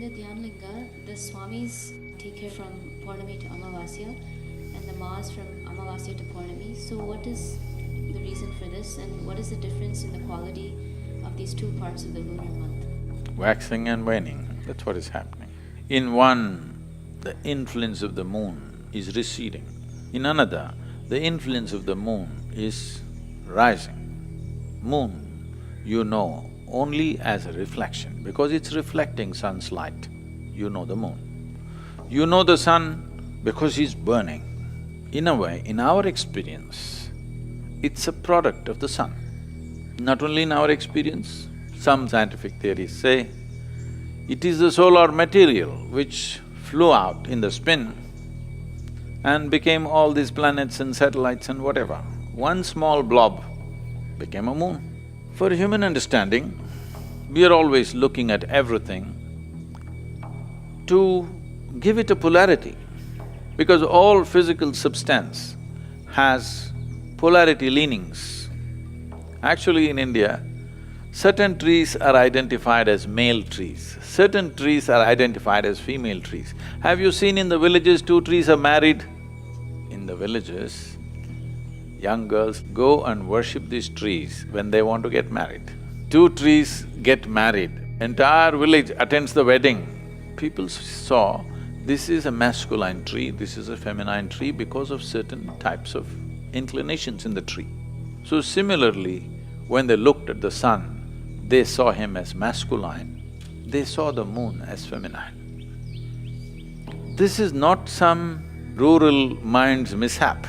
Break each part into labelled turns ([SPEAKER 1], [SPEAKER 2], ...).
[SPEAKER 1] the Dhyanlinga, the Swamis take care from Purnami to Amavasya and the Mas from Amavasya to Purnami. So what is the reason for this and what is the difference in the quality of these two parts of the lunar month?
[SPEAKER 2] Waxing and waning, that's what is happening. In one, the influence of the moon is receding. In another, the influence of the moon is rising. Moon, you know only as a reflection, because it's reflecting sun's light, you know the moon. You know the sun because he's burning. In a way, in our experience, it's a product of the sun. Not only in our experience, some scientific theories say, it is the solar material which flew out in the spin and became all these planets and satellites and whatever. One small blob became a moon. For human understanding, we are always looking at everything to give it a polarity, because all physical substance has polarity leanings. Actually, in India, certain trees are identified as male trees, certain trees are identified as female trees. Have you seen in the villages two trees are married? In the villages, young girls go and worship these trees when they want to get married. Two trees get married, entire village attends the wedding. People saw this is a masculine tree, this is a feminine tree because of certain types of inclinations in the tree. So similarly, when they looked at the sun, they saw him as masculine, they saw the moon as feminine. This is not some rural mind's mishap.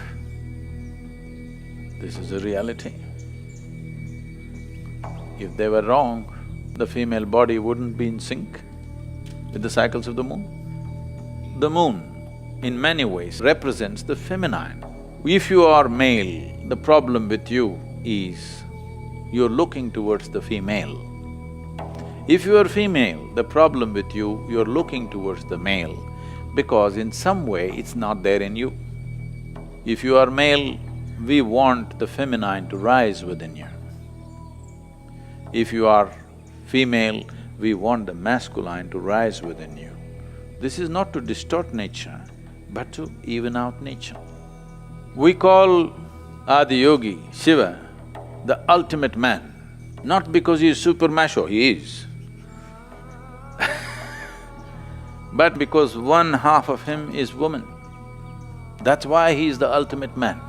[SPEAKER 2] This is a reality. If they were wrong, the female body wouldn't be in sync with the cycles of the moon. The moon, in many ways, represents the feminine. If you are male, the problem with you is you're looking towards the female. If you are female, the problem with you, you're looking towards the male, because in some way it's not there in you. If you are male, we want the feminine to rise within you. If you are female, we want the masculine to rise within you. This is not to distort nature, but to even out nature. We call Adiyogi, Shiva, the ultimate man, not because he is super macho, he is, but because one half of him is woman. That's why he is the ultimate man.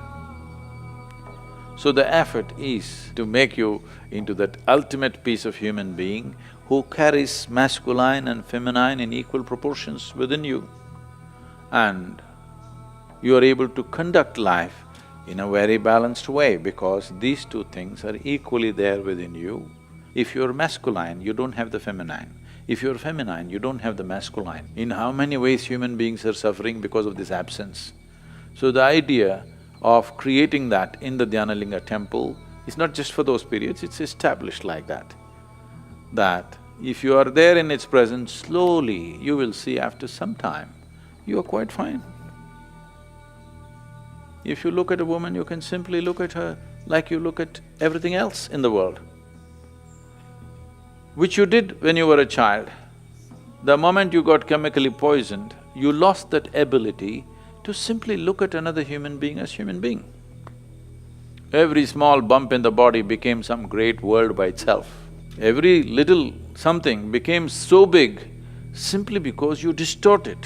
[SPEAKER 2] So the effort is to make you into that ultimate piece of human being who carries masculine and feminine in equal proportions within you. And you are able to conduct life in a very balanced way because these two things are equally there within you. If you're masculine, you don't have the feminine. If you're feminine, you don't have the masculine. In how many ways human beings are suffering because of this absence? So the idea of creating that in the Dhyanlinga temple is not just for those periods, it's established like that. That if you are there in its presence, slowly you will see after some time, you are quite fine. If you look at a woman, you can simply look at her like you look at everything else in the world, which you did when you were a child. The moment you got chemically poisoned, you lost that ability to simply look at another human being as human being. Every small bump in the body became some great world by itself. Every little something became so big simply because you distort it.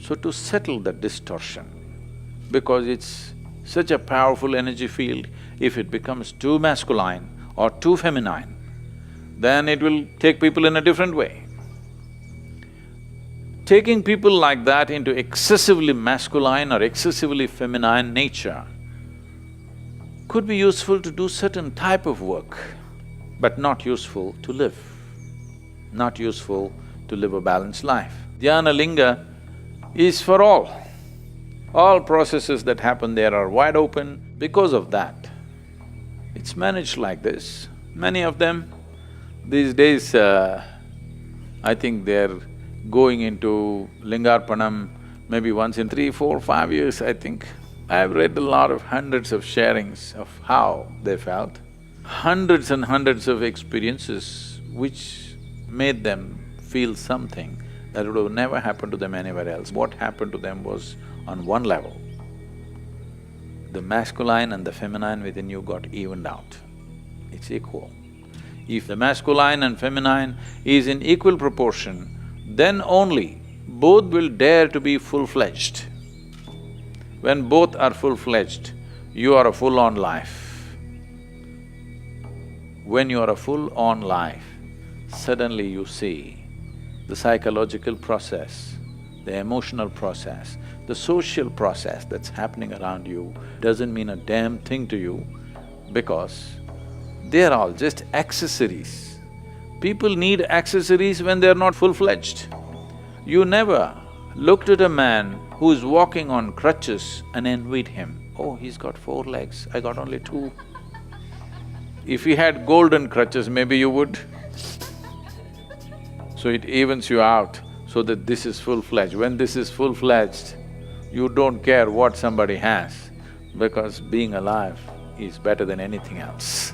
[SPEAKER 2] So to settle that distortion, because it's such a powerful energy field, if it becomes too masculine or too feminine, then it will take people in a different way. Taking people like that into excessively masculine or excessively feminine nature could be useful to do certain type of work, but not useful to live, not useful to live a balanced life. Dhyanlinga is for all. All processes that happen there are wide open because of that. It's managed like this. Many of them, these days, I think they're going into Lingarpanam maybe once in 3, 4, 5 years, I think. I've read a lot of hundreds of sharings of how they felt, hundreds and hundreds of experiences which made them feel something that would have never happened to them anywhere else. What happened to them was on one level. The masculine and the feminine within you got evened out. It's equal. If the masculine and feminine is in equal proportion, then only both will dare to be full-fledged. When both are full-fledged, you are a full-on life. When you are a full-on life, suddenly you see the psychological process, the emotional process, the social process that's happening around you doesn't mean a damn thing to you because they're all just accessories. People need accessories when they're not full-fledged. You never looked at a man who's walking on crutches and envied him. Oh, he's got 4 legs, I got only 2. If he had golden crutches, maybe you would. So it evens you out so that this is full-fledged. When this is full-fledged, you don't care what somebody has because being alive is better than anything else.